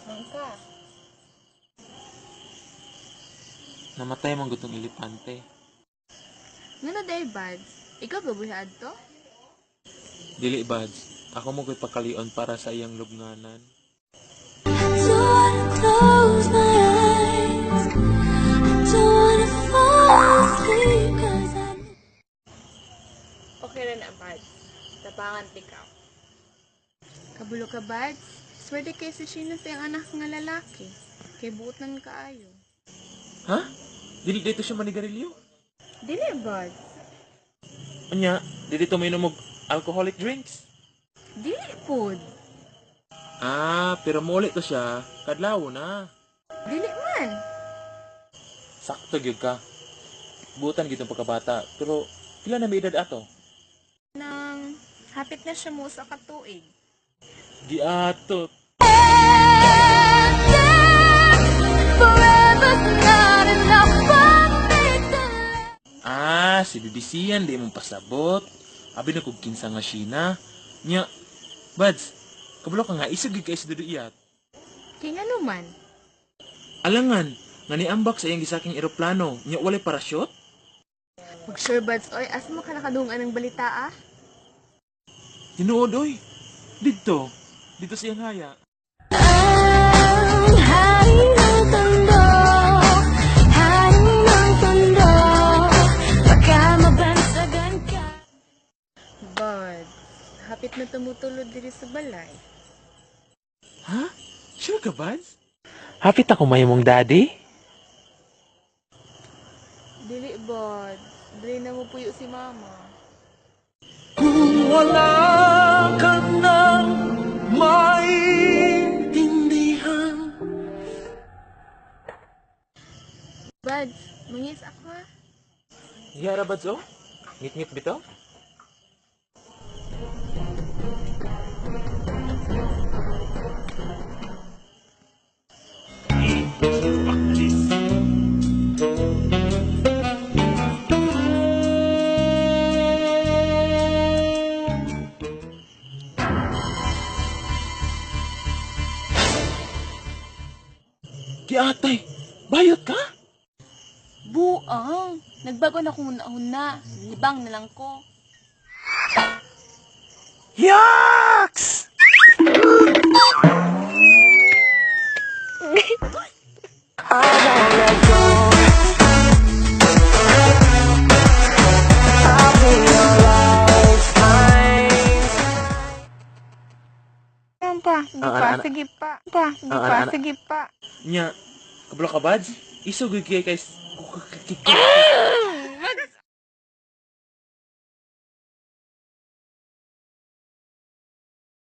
Angka. Namatay man gutong elepante. Ngano day, Bads? Ikaw gabuhad to? Dili buds. Ako mo ko'y pakalion para sa iyang lubnganan. Don't wanna close my eyes. Don't wanna fall asleep 'cause I'm Okay na na, Bads. Tapangan tikaw. Kabulo ka, Bads? Swerte kay si Sheena sa iyang anak nga lalaki. Kay buotan kaayo. Ha? Dili dito siya manigarilyo? Dili, Bads. Anya, dili to may numog alcoholic drinks. Dili, pod. Pero muli to siya. Kadlaw na. Dili man. Sakto gyud ka. Butan gyud ang pagkabata. Pero pila na may edad ato? Nang hapit na siya mo sa katuig. Di ato. forever's not enough for me to Si bibisiyan di mong pasabot. Abi na kog kinsa nga Sheena. Nya, Buds, kabalo ka nga isog gyud kay sa duduyat. Kaya nga naman. Alangan, nga niambak sa iyang gisaking eroplano. Nya walay parachute? Pag sure, Bads, oy, asa mo ka nakadungan ng balita, ah? Tinuod oy. Dito. Dito sa iyang haya. Ang haring ng tondo, haring ng tondo, baka mabansagan ka. Bads, hapit na tumutulod diri sa balay. Ha? Sure ka, Buds? Hapit ako may mong daddy? Dili, Bads. Dili na mo puyo si mama. Kung wala ka nang maintindihan. Bads, mangis ako, ha? Yara, Buds, oh? Ngit-ngit bitaw? Atay, bayot ka? Buang! Nagbago na kung una-una. Libang na lang ko. Yaks! Sige pa. Sige pa. Nya, kabalo ka, Buds? Isog gyud kay